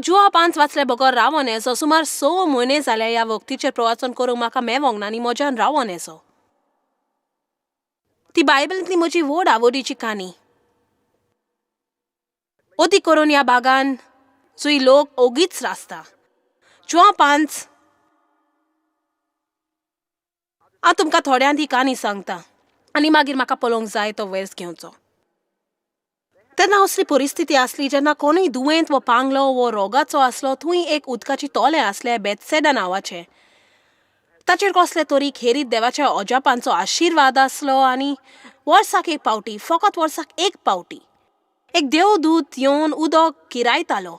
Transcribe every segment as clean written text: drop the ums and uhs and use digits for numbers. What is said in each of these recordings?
जुआ 5 वाचले बगर रावोन येसो. सुमार 6 म्हयने जाले ह्या वक्तीचेर प्रवचन करूंक म्हाका मेवंक ना आनी म्हज्यान रावोन येसो. ती बायबलांतली म्हजी व्हड आवडीची काणी. ओती करून ह्या भागान जंय लोक ओगीच रासता. जुआ 5 हांव तुमकां थोड्यान ती काणी सांगता आनी मागीर म्हाका पळोवंक जाय तो वेर्स घेवचो. तेन्ना असली परिस्थिती आसली जेन्ना कोणूय दुयेंत वा पांगलो वो रोगाचो आसलो. थंय एक उदकाची तोले आसले बेतसेदा नांवाचे. ताचेर कसले तरी खेरीत देवाच्या अजापांचो आशिर्वाद आसलो आनी वर्साक एक पावटी, फकत वर्साक एक पावटी एक देवदूत येवन उदक किरायतालो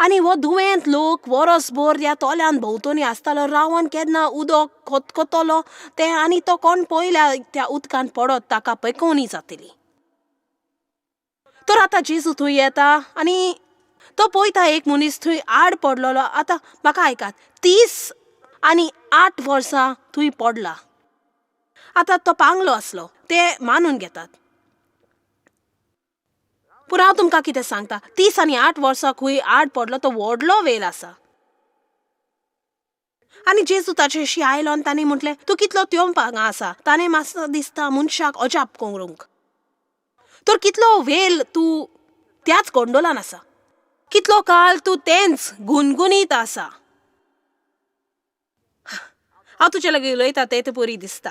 आनी हो दुयेंत लोक वरसभर ह्या तोल्यान भोंवतणी आसतालो. रावण केन्ना उदक खतखतलो तें आनी तो कोण पयल्या त्या उदकान पडत ताका पैकवणी जातली. तर आतां जेजू थंय येता आनी तो पळयता एक मनीस थंय आड पडलेलो. आतां म्हाका आयकात, 30 आनी 8 वर्सां थंय पडला. आतां तो पांगलो आसलो ते मानून घेतात. पूण हांव तुमकां कितें सांगता, 30 आनी 8 वर्सां खंय आड पडलो तो व्हडलो वेल आसा. आनी जेजू ताचेशी आयलो आनी ताणें म्हटलें, तूं कितलो त्योंप हांगा आसा. ताणें मातसो दिसता मनशाक अजाप करूंक. तर कितलो वेल तूं त्याच गोंडोलान आसा. कितलो काळ तूं तेंच गुणगुणीत आसा. हांव तुजे लागीं उलयता तें बरी दिसता.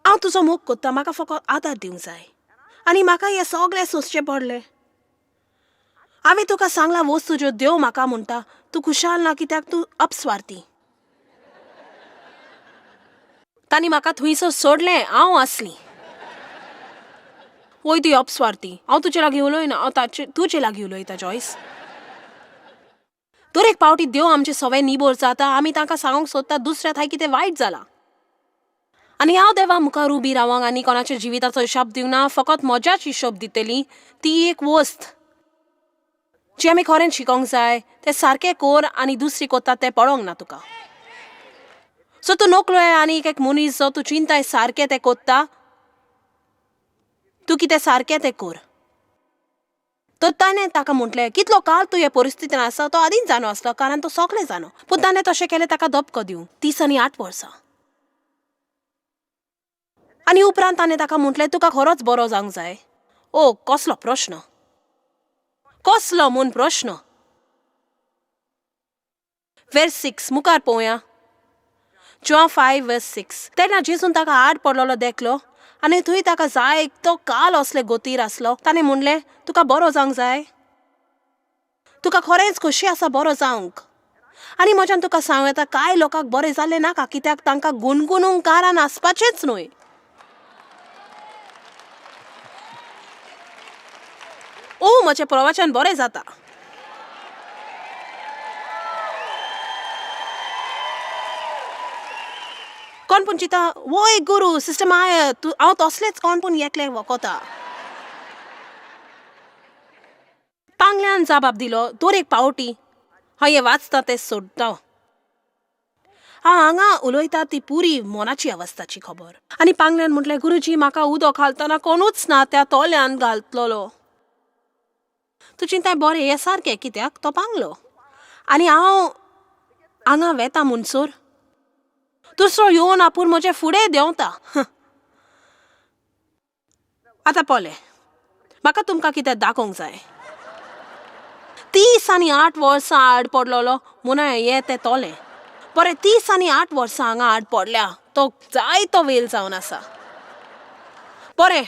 हांव तुजो मोग कोत्ता. म्हाका फकत आदार दिवंक जाय आनी म्हाका हें सगळें सोंसचें पडलें. हांवें तुका सांगला वस्तू ज्यो देव म्हाका म्हणटा. तूं खुशाल ना कित्याक तूं अपस्वार्थी. तांणी म्हाका थंयसर सोडलें, हांव आसलीं. वय ती अपस्वार्थी. हांव तुजे लागीं उलयना, हांव तुजे लागीं उलयता जॉयस. दर एक पावटी देव आमचे सवय निबोर जाता. आमी तांकां सांगूंक सोदता दुसऱ्या थंय कितें वायट जालां. आनी हांव देवा मुखार उबी रावंक आनी कोणाच्या जिविताचो हिशोब दिवना. फकत म्हज्याच हिशोब दितली. ती एक वस्त जी आमी खरेंच शिकोंक जाय. तें सारकें कर आनी दुसरी कोत्तात तें पळोवंक ना तुका. सो तूं नकळोय आनी एक मनीस जो तूं चिंताय सारकें तें कोत्ता. तूं कितें सारकें तें कर. तर ताणें ताका म्हटलें, कितलो काळ तूं हे परिस्थितीन आसा. तो आदींच जाणो आसलो कारण तो सगळें जाणो. पूण ताणें तशें केलें ताका धपको दिवंक. 30 आनी 8 वर्सां. आनी उपरांत ताणें ताका म्हटलें, तुका खरोच बरो जावंक जाय. ओ कसलो प्रश्न, कसलो म्हूण प्रश्न. वर्स 6 मुखार पळोवया. जॉन 5 वर्स 6. तेन्ना जेजून ताका आड पडलेलो देखलो आनी थंय ताका जाय तो काल असले गोतीर आसलो. ताणें म्हणलें, तुका बरो जावंक जाय. तुका खरेंच खोशी आसा बरो जावंक. आनी म्हज्यान तुका सांगूं येता, कांय लोकांक बरें जालें नाका कित्याक तांकां गुणगुणूंक कारण आसपाचेंच न्हय. ओ म्हजें प्रवचन बरें जाता. कोण पूण चिंता, वय गुरू सिस्टर माय हांव तसलेंच कोण पूण एकलें वखता. पांगल्यान जबाब दिलो, दर एक पावटी हांव हें वाचता तें सोडटा. हांव हांगा उलयता ती पुरी मनाची अवस्थाची खबर. आनी पांगल्यान म्हटलें, गुरुजी म्हाका उदक घालतना कोणूच ना त्या तोल्यान घालतलो. तूं चिंताय बरें हें सारकें कित्याक तो पांगलो आनी हांव हांगा वेता म्हणसर दुसरो येवन आपूण म्हजें फुडें देंवता. आतां पळय, म्हाका तुमकां कितें दाखोवंक जाय. 30 आनी 8 वर्सां आड पडलेलो म्हूण हें तें तोलें. बरें 30 आनी 8 वर्सां हांगा आड पडल्या. तो जायतो वेल जावन आसा. बरें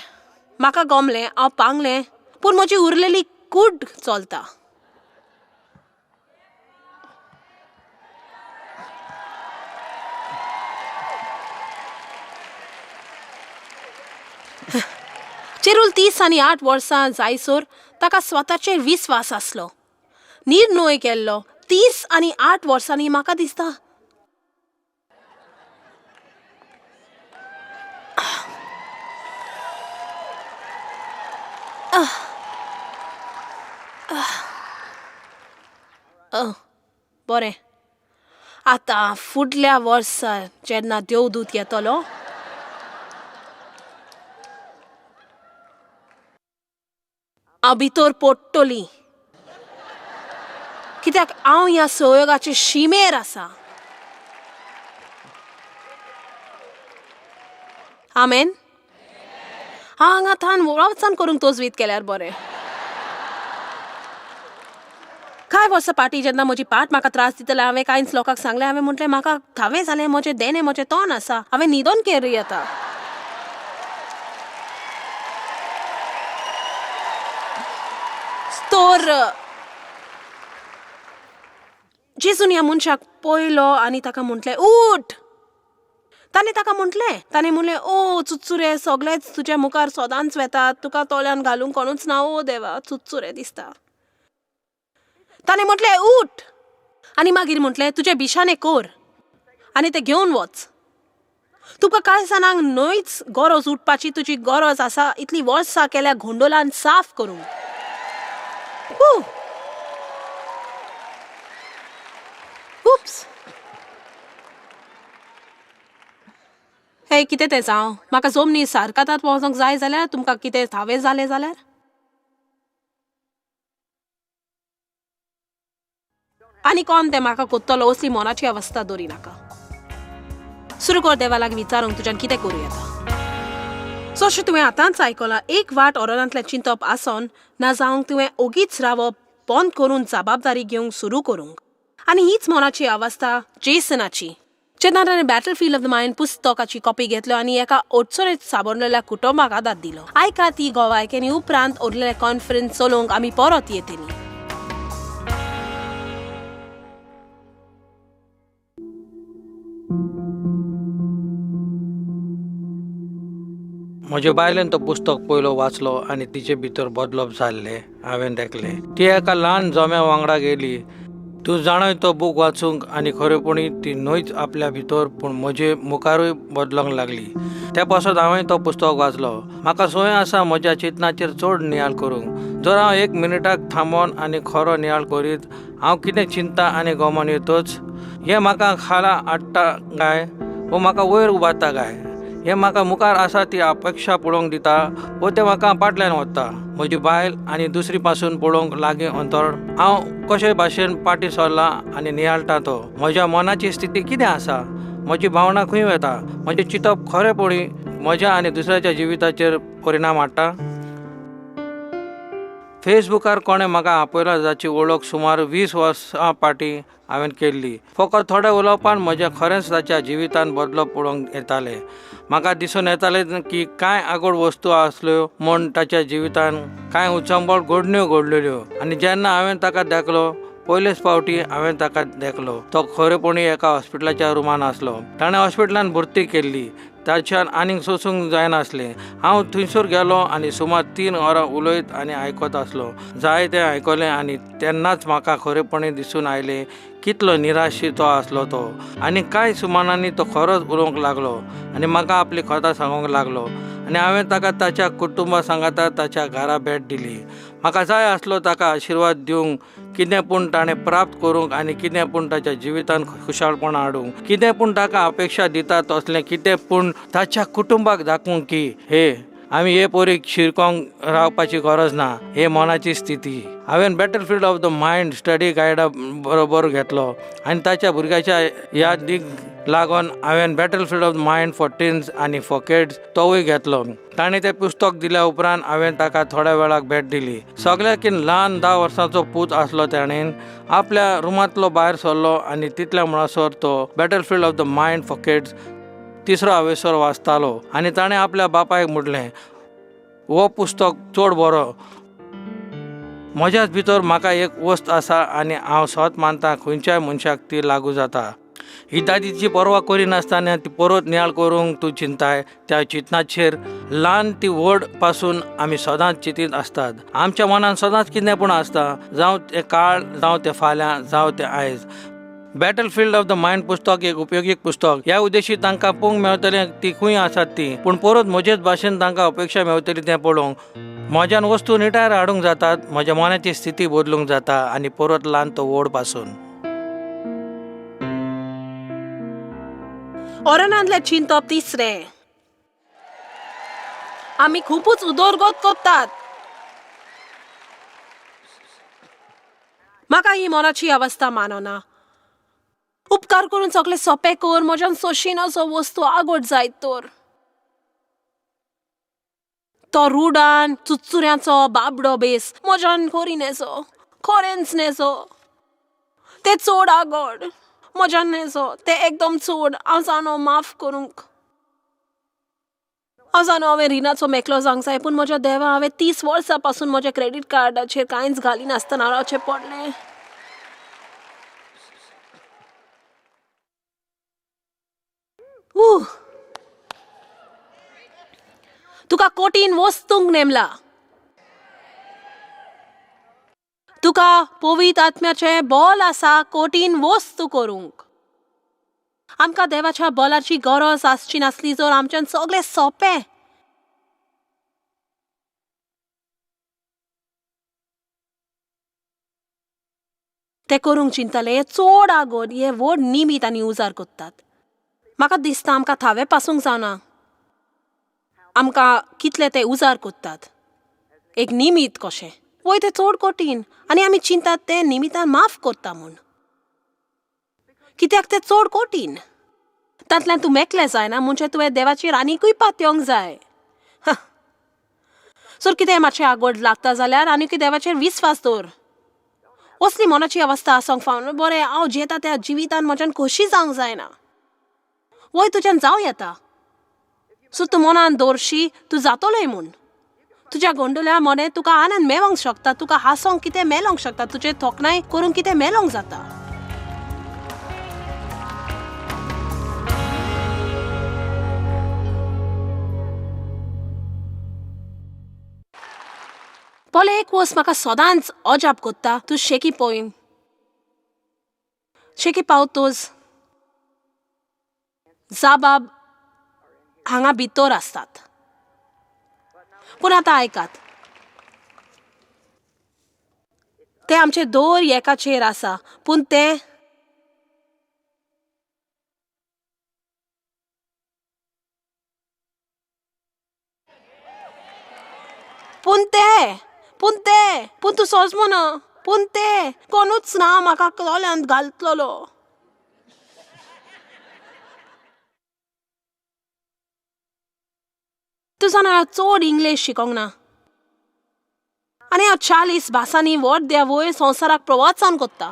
म्हाका गमलें, हांव पांगलें पूण म्हजी उरलेली कूड चलता. चेरूल 30 आनी 8 वर्सां जायसर ताका स्वताचेर विस्वास आसलो. निर्णय केल्लो. 30 आनी 8 वर्सांनी म्हाका दिसता बरें. आतां फुडल्या वर्सा जेन्ना देवदूत येतलो हांव भितर पडटली, कित्याक हांव ह्या संयोगाचे शिमेर आसा. आमेन. हांव हांगा थान वचन करूंक तोजवीत केल्यार बरें. कांय वर्सां फाटीं जेन्ना म्हजी पाट म्हाका त्रास दिताले, हांवें कांयच लोकांक सांगलें. हांवें म्हटलें म्हाका धावें जालें, म्हजें देणें म्हजें तोंड आसा, हांवें न्हिदोन केरी येता. तर जेजून ह्या मनशाक पळयलो आनी ताका म्हटलें उठ. ताणें म्हणलें ओ चुचुरे, सगळेच तुज्या मुखार सदांच वेतात, तुका तोल्यान घालूंक कोणूच ना. ओ देवा, चुचुरे दिसता. ताणें म्हटलें उठ आनी मागीर म्हटलें तुजें बिशाने कोर आनी तें घेवन वच. तुका कांय जाणांक न्हयच गरज उठपाची, तुजी गरज आसा इतली वर्सां केल्या घोंडोलान साफ करूंक. उप्स. हे कितें तें जावं, म्हाका जमनी सारकातात वचोंक जाय जाल्यार तुमकां कितें थावें जालें जाल्यार आनी कोण तें म्हाका कोत्तलो, असली मोनाची अवस्था दवरी नाका. सुरू कर देवा लागीं विचारूंक तुज्यान कितें करूं येता. जशें तुवें आतांच आयकलां, एक वाट ओरनांतलें चिंतप आसोन ना जावंक तुवें ओगीच रावप बंद करून जबाबदारी घेवंक सुरू करूंक. आनी हीच मोनाची अवस्था जेसनाची. जेन्ना ताणें बॅटलफील्ड ऑफ द मायंड पुस्तकाची कॉपी घेतलो आनी एका अडचणींत साबरलेल्या कुटुंबाक आदार दिलो. आयका ती गोवायकेनी उपरांत उरलेले कॉन्फरन्स चलोवंक आमी परत येतली. म्हज्या बायलेन तो पुस्तक पयलो वाचलो आनी तिचे भितर बदलप जाल्ले हांवें देखलें. ती एका ल्हान जोम्या वांगडा गेली. तूं जाणय तो बूक वाचूंक आनी खरेपणी ती न्हयच आपल्या भितर पूण म्हजे मुखारूय बदलूंक लागली. त्या पासत हांवें तो पुस्तक वाचलो. म्हाका संवय आसा म्हज्या चिंतनाचेर चड नियाळ करूंक. जर हांव एक मिनिटाक थांबोन आनी खरो नियाळ करीत हांव कितें चिंता आनी गोमोन येतोच. हें म्हाका खाला हाडटा काय वो म्हाका वयर उबारता काय. हें म्हाका मुखार आसा ती अपेक्षा पळोवंक दिता वो तें म्हाका फाटल्यान व्हरता. म्हजी बायल आनी दुसरी पासून पळोवंक लागीं अंतर हांव कशे भाशेन फाटीं सरलां आनी नियाळटा तो. म्हज्या मनाची स्थिती कितें आसा, म्हजी भावना खंय वता, म्हजें चिंतप खरेपणी म्हज्या आनी दुसऱ्याच्या जिविताचेर परिणाम हाडटा. फेसबुकार कोणें म्हाका आपयला जाची वळख सुमार 20 वर्सां फाटीं हांवें केल्ली. फकत थोड्या उलोवपान म्हजें खरेंच ताच्या जिवितान बदलप पळोवंक येतालें. म्हाका दिसून येतालें की कांय आगोड वस्तू आसल्यो म्हूण ताच्या जिवितान कांय उचंबळ घडण्यो घडलेल्यो. आनी जेन्ना हांवें ताका देखलो पयलेच फावटी हांवें ताका देखलो तो खरेपणी एका हॉस्पिटलाच्या रुमान आसलो. ताणें हॉस्पिटलान भरती केल्ली. ताच्यान आनीक सोंसूंक जायनासलें. हांव थंयसर गेलो आनी सुमार 3 वरां उलयत आनी आयकत आसलो. जाय तें आयकलें आनी तेन्नाच म्हाका खरेपणी दिसून आयलें कितलो निराशी तो आसलो तो. आनी कांय सुमारांनी तो खरोच उलोवंक लागलो आनी म्हाका आपली कथा सांगूंक लागलो. आनी हांवें ताका ताच्या कुटुंबा सांगाता ताच्या घरा भेट दिली. म्हाका जाय आसलो ताका आशिर्वाद दिवंक, कितें पूण ताणें प्राप्त करूंक आनी कितें पूण ताच्या जिवितान खुशालपण हाडूंक, कितें पूण ताका अपेक्षा दिता तसलें कितें पूण ताच्या कुटुंबाक दाखोवंक की हे आमी हे पोरीक शिरकोंक रावपाची गरज ना. हे मनाची स्थिती. हांवें battlefield of the mind study गायडा बरोबर घेतलो आनी ताच्या भुरग्याच्या यादीक लागून हांवें battlefield of the mind for teens आनी फॉर किड्स तोवूय घेतलो. ताणें तें पुस्तक दिल्या उपरांत हांवें ताका थोड्या वेळाक भेट दिली. सगळ्याकीन ल्हान 10 वर्सांचो पूत आसलो. ताणें आपल्या रुमांतलो भायर सरलो आनी तितल्या म्हणसर तो battlefield of the mind for kids 3रो हांवेसर वाचतालो. आनी ताणें आपल्या बापायक म्हटलें हो पुस्तक चड बरो. म्हज्याच भितर म्हाका एक वस्त आसा आनी हांव स्वत मानतां खंयच्याय मनशाक ती लागू जाता. ही दादीची पर्वा करिनासतना ती परत नियाळ करूंक तूं चिंताय त्या चिंतनाचेर ल्हान ती व्हड पासून आमी सदांच चिंतीत आसतात. आमच्या मनान सदांच कितें पूण आसता, जावं तें काळ, जावं तें फाल्यां, जावं तें आयज. बॅटलफील्ड ऑफ द मायंड पुस्तक एक उपयोगी पुस्तक. ह्या उद्देशी तांकां पळोवंक मेळटलें ती खंय आसात ती, पूण परत म्हजेच भाशेन तांकां अपेक्षा मेळटली तें पळोवंक. म्हज्यान वस्तू निटायर हाडूंक जातात, म्हज्या मनाची स्थिती बदलूंक जाता आनी परत ल्हान तो व्हड पासून. ओरनांतलें चिंतप 3. आमी खूबच उदरगत करतात. म्हाका ही मनाची अवस्था मानना. उपकार करून सगळे सोंपें कर, म्हज्यान सोशीन असो वस्तू आगोट जायत तर. तो रुडान चुचुऱ्याचो बाबडो बेस म्हज्यान कोरी नेसो, खरेंच नेसो. ते चड आगोड म्हज्यान नेसो, ते एकदम चड. हांव जाणो माफ करूंक. हांव जाणो हांवें रिणाचो मेकलो जावंक जाय, पूण म्हज्या देवा हांवें 30 वर्सां पासून म्हज्या क्रेडीट कार्डाचेर कांयच घाली नासतना रावचें पडलें. तुका कोटीन वस्तूंक नेमला. तुका पवित्र आत्म्याचे बॉल आसा कोटीन वस्तू करूंक. आमकां देवाच्या बॉलाची गरज आसची नासली जर आमच्यान सगळें सोंपें. ते करूंक चिंतले चड आगोड हे व्हड निमीत आनी उजार कोत्तात. म्हाका दिसता आमकां थावे पासूंक जावना आमकां कितले ते उजार कोत्तात एक निमीत कशें. वय ते चड कठीण आनी आमी चिंतात ते निमितान माफ करता म्हूण. कित्याक ते चड कठीण. तांतल्यान तूं मेकलें जायना म्हणजे तुवें देवाचेर आनीकूय पातयोंक जाय. सर कितें मातशें आगोड लागता जाल्यार आनीकूय देवाचेर विस्वास दवर. असली मनाची अवस्था आसोंक फावना. बरें हांव जेता त्या जिवितान म्हज्यान खोशी जावंक जायना. वय तुज्यान जावं येता. सो तूं मनान दवरशी तूं जातलोय म्हूण. तुज्या गोंडोल्या मोने तुका आनंद मेळोंक शकता, तुका हांसोंक कितें मेळोंक शकता, तुजे तोखणाय करूंक कितें मेळोंक जाता. पोले एक वस्त म्हाका सदांच अजाप कोत्ता. तूं शेकी पळय. शेकी पावतोच जाबाब हांगा भितर आसतात. पूण आतां आयकात. ते आमचे दोर एकाचेर आसा पूण ते पूण तूं सोजमो ना. पूण ते कोणूच ना म्हाका कळ्यांत घालतलो. तूं जाणा हांव चड इंग्लीश शिकोंक ना आनी हांव 40 भासांनी व्हड द्या वयर संवसाराक प्रवचन कोत्ता.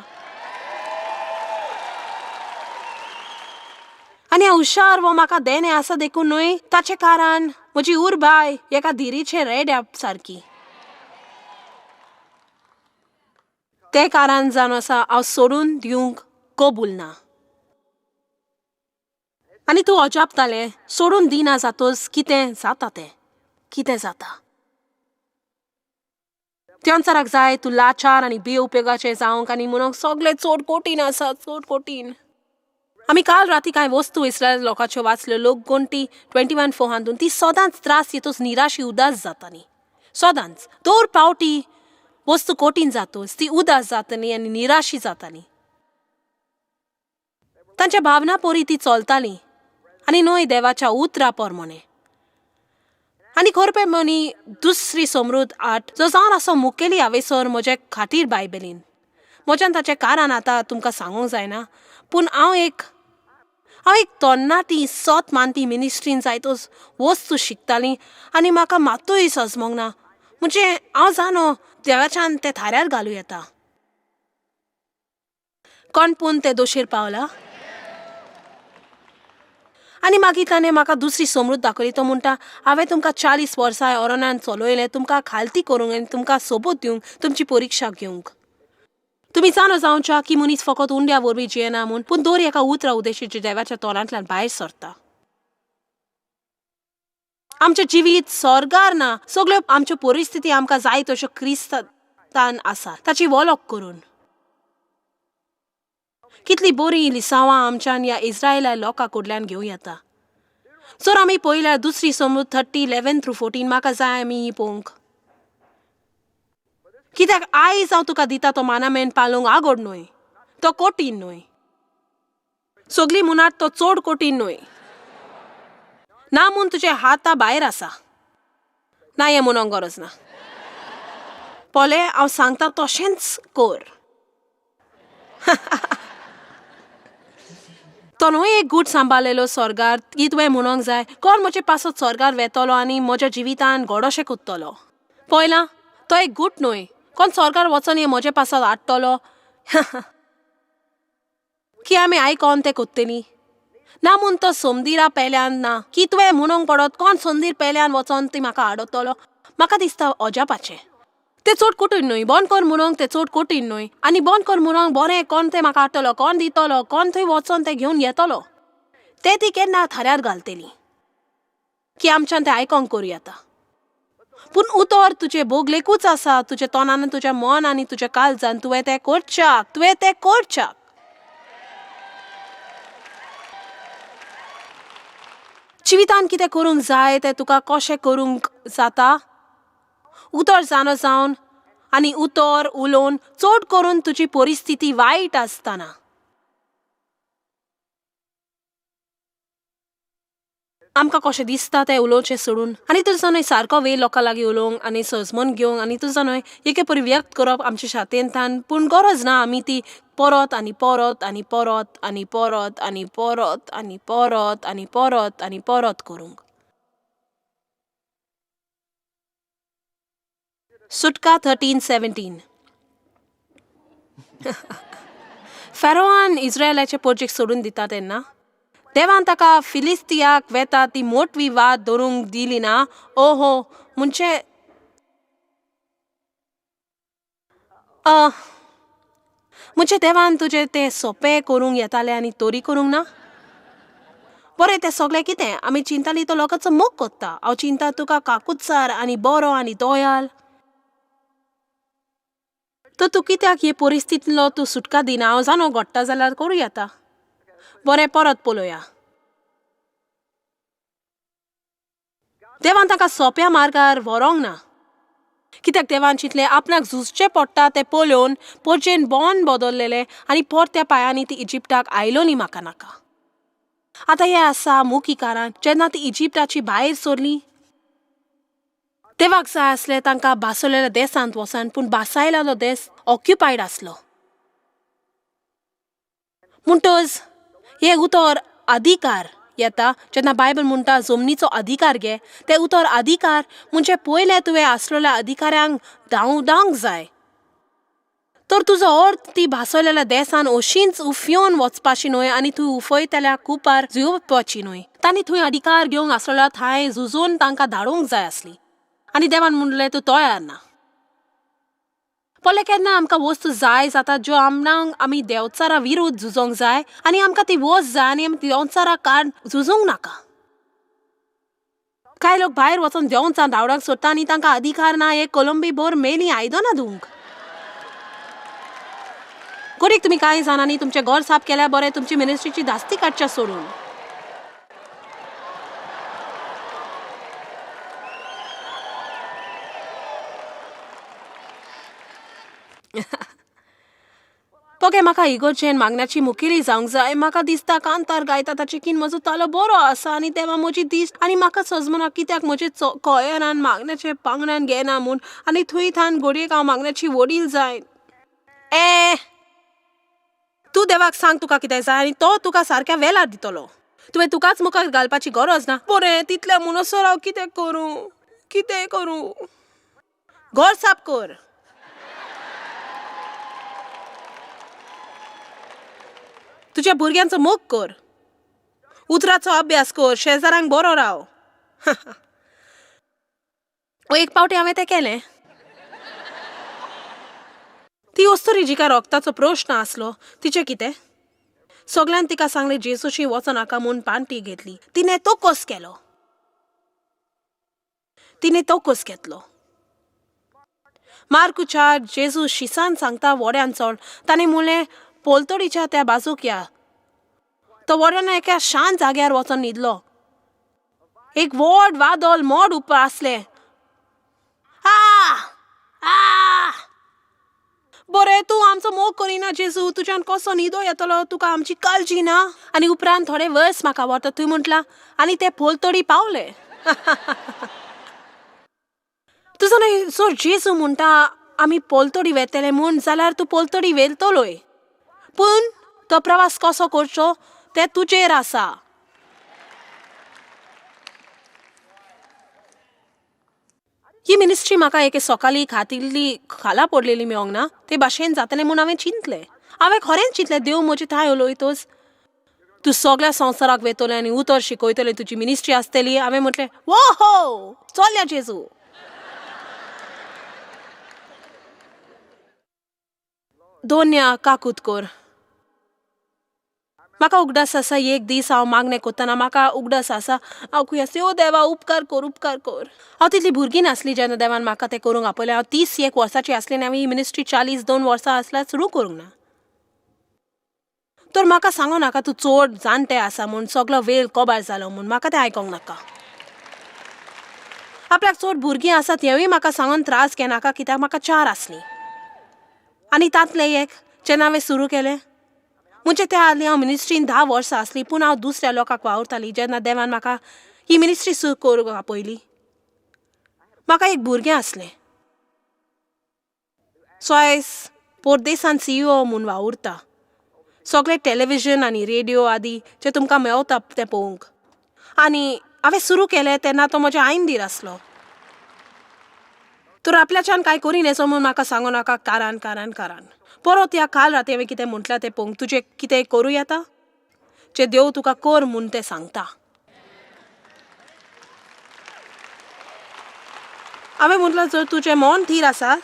आनी हांव हुशार वो म्हाका देणे आसा देखून न्हय ताचे कारण म्हजी उर्बाय एका धिरीचे रेड्या सारकी. ते कारण जावन आसा हांव सोडून दिवंक कबूल ना. आनी तूं अजापतालें सोडून दिना जातोच कितें जाता तें कितें जाता. त्या अनुसाराक जाय तूं लाचार आनी बेउपेगाचें जावंक आनी म्हणून सगळें चड कठीण आसा चड कठीण. आमी काल राती कांय वस्तू इस्रायल लोकांच्यो वाचल्यो. लोक गोंटी 21:4 हातून ती सदांच त्रास येतोच निराशी उदास जाताली. सदांच दर पावटी वस्तू कठीण जातोच ती उदास जाताली आनी निराशी जाताली. तांच्या भावना पोरी ती चलताली आनी न्हय देवाच्या उतरा पोरमोणे. आनी खरपे मनी दुसरी समृद्ध 8 जो जावन असो मुखेली हांवेसर म्हजे खातीर बायबलीन. म्हज्यान ताचें कारण आतां तुमकां सांगूंक जायना पूण हांव एक तरणाटी सत मानती मिनिस्ट्रीन जायतोच वस्तू शिकताली आनी म्हाका मातूय सजमोंक ना. म्हणजे हांव जाणो देवाच्यान ते थाऱ्यार घालूं येता. कोण पूण ते दोशीर पावला. आनी मागीर ताणें म्हाका दुसरी समृद्ध दाखयली. तो म्हणटा हांवें तुमकां 40 वर्सां अरण्यान चलयलें तुमकां खालती करूंक आनी तुमकां सोबत दिवंक तुमची परिक्षा घेवंक. तुमी जाणो जावच्या की मनीस फकत उंड्या वरवीं जियेना म्हूण पूण दर एका उतरा उद्देशीचे देवाच्या तोंडांतल्यान भायर सरता. आमचें जिवीत सरगार ना. सगळ्यो आमच्यो परिस्थिती आमकां जाय तश्यो क्रिस्तान आसा ताची वळख करून. कितली बरी लिसांवां आमच्यान ह्या इस्रायला लोकां कडल्यान घेवं येता. जर आमी पळयल्यार दुसरी समृद्ध 30:11-14 म्हाका जाय आमी ही पळोवंक. कित्याक आयज हांव तुका दिता तो मानामेन पाळूंक आगोड न्हय, तो कठीण न्हय. सगळी मुनाट तो चड कठीण न्हय. ना म्हूण तुजे हाता भायर आसा ना हें म्हणूंक गरज ना. पोले हांव सांगता तशेंच कर. तो न्हू एक गूट सांबाळलेलो स्वर्गार की तुवें म्हणूंक जाय कोण म्हजे पासत स्वर्गार वेतलो आनी म्हज्या जिवितान गोडोशें कोत्तलो. पयला तो एक गूट न्हय कोण स्वर्गार वचोन हे म्हजे पासत हाडटलो की आमी आयकोन तें कोत्तेली ना म्हूण तो सोमदिरा पेल्यान ना की तुवें म्हणूंक पडत कोण सोमदीर पेल्यान वचोन ती म्हाका हाडटलो. म्हाका दिसता अजापाचें. तें चड कठीण न्हय बंद कर म्हणूंक तें चड कठीण न्हय आनी बंद कर म्हणूंक बरें कोण तें म्हाका हाडटलो कोण दितलो कोण थंय वचोन तें घेवन येतलो. तें ती केन्ना थऱ्यार घालतली की आमच्यान तें आयकोंक करूं येता. पूण उतर तुजे बोगलेकूच आसा तुजे तोंडान तुजें मन आनी तुज्या काळजान तुवें तें करच्याक. जिवितान कितें करूंक जाय तें तुका कशें करूंक जाता. उतर जाणो जावन आनी उतर उलोवन चड करून तुजी परिस्थिती वायट आसतना आमकां कशें दिसता तें उलोवचें सोडून आनी तुजो न्हय सारको वेळ लोकां लागीं उलोवंक आनी सजमन घेवंक आनी तुजो न्हय एके परी व्यक्त करप आमच्या छातेंतल्यान. पूण गरज ना आमी ती परत आनी परत आनी परत आनी परत आनी परत आनी परत आनी परत आनी परत करूंक. सुटका 13:17 फेरोआन इस्रायलाचे पोरजेक सोडून दिता तेन्ना देवान ताका फिलिस्तियाक वेता ती मोटवी वाद धरूंक दिली ना. ओहो म्हणजे देवान तुजें तें सोपें करूंक येतालें आनी तोरी करूंक ना. बरें तें सगळें कितें आमी चिंताली तो लोकांचो मोग कोत्ता. हांव चिंता तुका काकूतसार आनी बरो आनी दोयाल. तर तूं कित्याक हे परिस्थितींतलो तूं सुटका दिना. हांव जाणो घडटा जाल्यार करूं येता. बरें परत पळोवया. देवान ताका सोप्या मार्गार व्हरोंक ना कित्याक देवान चिंतलें आपणाक झुजचें पडटा तें पळोवन पोरजेन बोन बदललेलें आनी परत्या पांयांनी ती इजिप्टाक आयलो न्ही म्हाका नाका. आतां हें आसा मुख्य कारण जेन्ना ती इजिप्टाची भायर सरली देवाक जाय आसलें तांकां बासयलेल्या देसांत वचन पूण बासायलेलो देस ऑक्युपायड आसलो. म्हणटच हे उतर अधिकार येता जेन्ना बायबल म्हणटा जमनीचो अधिकार घे. ते उतर अधिकार म्हणजे पयले तुवें आसलेल्या अधिकाऱ्यांक धांवडावंक जाय. तर तुजो अर्थ ती भासयलेल्या देसान अशींच उफयोन वचपाची न्हय आनी थंय उफयतल्या कुपार जिवपाची न्हय. तांणी थंय अधिकार घेवंक आसलेल्या थंय झुजून तांकां धाडूंक जाय आसली आनी देवान म्हणलें तूं तयार ना. पळय केन्ना आमकां वस्तू जाय जाता ज्यो आमी देंवचारा विरुद्ध झुजोंक जाय आनी आमकां ती वस्त जाय आनी आमी देंवचारा काड झुजूंक नाका. कांय लोक भायर वचोन देंवचार धांवडावंक सोदता आनी तांकां अधिकार ना हे कोलंबी भर मेली आयदनां धुवंक. घडीक तुमी कांय जाणांनी तुमचें घर साफ केल्यार बरें तुमची मिनिस्ट्रीची धास्ती काडच्या सोडून. पगे म्हाका इगोर्जेन मागण्याची मुखेली जावंक जाय. म्हाका दिसता कांतार गायता ताचे कीन म्हजो तालो बरो आसा आनी तेव्हा म्हजी दिश्ट आनी म्हाका सजमना कित्याक म्हजे कयरान मागण्याचे पांगणान घेना म्हूण आनी थंय थान घडयेक हांव मागण्याची वडील जाय. तूं देवाक सांग तुका कितें जाय आनी तो तुका सारक्या वेळार दितलो. तुवें तुकाच मुखार घालपाची गरज ना. बरें तितल्या म्हणसर हांव कितें करूं. घर साफ कर. तुज्या भुरग्यांचो मोग कर. उतराचो अभ्यास कर. शेजाऱ्यांक बरो राव. एक पावटी हांवें तें केलें. ती वस्तुरी जिका रोगताचो प्रश्न आसलो तिचें कितें. सगळ्यान तिका सांगलें जेजूशी वचनाका म्हूण पांटी घेतली. तिणें तोकोस घेतलो. मार्कू 4 जेजू शिसान सांगता वड्यान चड. ताणें म्हणलें पोलतडीच्या त्या बाजूक या. तो वड्यान एका शांत जाग्यार वचोन न्हिदलो. एक व्हड वादळ मोड उप आसलें. बरें तूं आमचो मोग करिना जेजू. तुज्यान कसो न्हिदो येतलो. तुका आमची काळजी ना. आनी उपरांत थोडे वर्स म्हाका व्हरता थंय म्हटलां आनी ते पोलतडी पावले. तुजो न्हय जर जेजू म्हणटा आमी पोलतडी वेतले म्हूण जाल्यार तूं पोलतडी वेलतलोय. पूण तो प्रवास कसो करचो ते तुजेर आसा. ही मिनिस्ट्री म्हाका एके सकाळी खातीरली खाला पडलेली मेळोंक ना ते भाशेन जातलें म्हूण हांवें चिंतलें. हांवें खरेंच चिंतलें देव म्हजी थाय उलयतोच तूं सगळ्या संवसाराक वेतलें आनी उतर शिकयतलें तुजी मिनिस्ट्री आसतली. हांवें म्हटलें वो हो चलया जेजू. दोन्या काकूत कोर. म्हाका उगडास आसा एक दीस हांव मागणें कोत्ताना म्हाका उगडास आसा हांव खंय आसलें ओ देवा उपकार कोर उपकार कोर. हांव तितली भुरगीं नासली जेन्ना देवान म्हाका तें करूंक आपयलें. हांव 31 वर्साची आसली आनी हांवें ही मिनिस्ट्री 42 वर्सां आसल्यार सुरू करूंक ना. तर म्हाका सांगो नाका तूं चड जाणटें आसा म्हूण सगलो वेळ कोबार जालो म्हूण म्हाका तें आयकोंक नाका. आपल्याक चड भुरगीं आसात हेंवूय म्हाका सांगून त्रास घेनाका कित्याक म्हाका 4 आसलीं. आनी तांतलें एक जेन्ना हांवें सुरू केलें म्हणजे त्या आदली हांव मिनिस्ट्रीन 10 वर्सां आसली पूण हांव दुसऱ्या लोकांक वावरताली. जेन्ना देवान म्हाका ही मिनिस्ट्री सुरू करूंक आपयली म्हाका एक भुरगें आसलें. सो आयज परदेसान CEO म्हूण वावुरता. सगळे टेलिव्हिजन आनी रेडिओ आदी जे तुमकां मेळटा तें पळोवंक. आनी हांवें सुरू केलें तेन्ना तो म्हज्या आईंदीर आसलो. तर आपल्याच्यान कांय करिनेचो म्हूण म्हाका सांगो नाका कारण कारण कारण. परत ह्या काल राती हांवें कितें म्हटलां तें पळोवंक तुजें कितें करूं येता जे देव तुका कर म्हूण तें सांगता. हांवें म्हटलां जर तुजें मन थीर आसा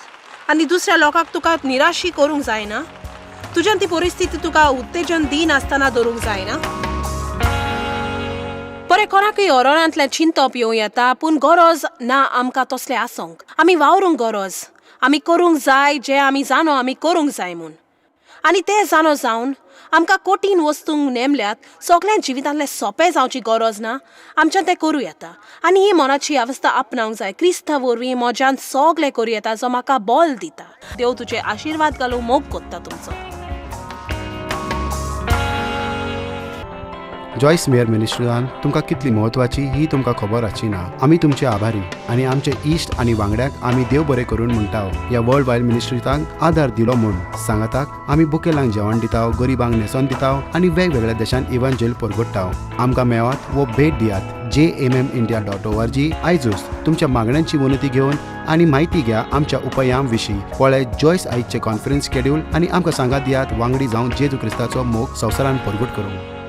आनी दुसऱ्या लोकांक तुका निराशी करूंक जायना तुज्यान ती परिस्थिती तुका उत्तेजन दिनासतना दवरूंक जायना. बरें कोणाकय हॉररांतलें चिंतप येवं येता पूण गरज ना आमकां तसलें आसोंक. आमी वावरूंक गरज. आमी करूंक जाय जें आमी जाणो आमी करूंक जाय म्हूण. आनी तें जाणो जावन आमकां कठीण वस्तूंक नेमल्यात सगळ्या जिवितांतलें सोंपें जावची गरज ना आमच्यान तें करूं येता. आनी ही मनाची अवस्था आपणावंक जाय. क्रिस्ता वरवीं म्हज्यान सगळें करूं येता जो म्हाका बल दिता. देव तुजे आशिर्वाद घालूंक मोग कोत्ता तुमचो. जॉयस मेयर मिनिस्ट्रीन तुमकां कितली म्हत्वाची ही तुमकां खबर आसची ना. आमी तुमचे आभारी आनी आमचे इश्ट आनी वांगड्याक आमी देव बरें करून म्हणटाव. ह्या वर्ल्ड वायड मिनिस्ट्रीतांक आदार दिलो म्हूण सांगाताक आमी बुकेलांक जेवण दिताव, गरिबांक न्हेसोन दिताव आनी वेगवेगळ्या देशांत इव्हँजल परगटाव. आमकां मेळात वो भेट दियात jmmindia.org. आयजूच तुमच्या मागण्यांची विनंती घेवन आनी म्हायती घ्या आमच्या उपायां विशीं. पळय जॉयस आयजचे कॉन्फरन्स शेड्यूल आनी आमकां सांगात दियात वांगडी जावन जेजू क्रिस्ताचो मोग संवसारान परगट करूंक.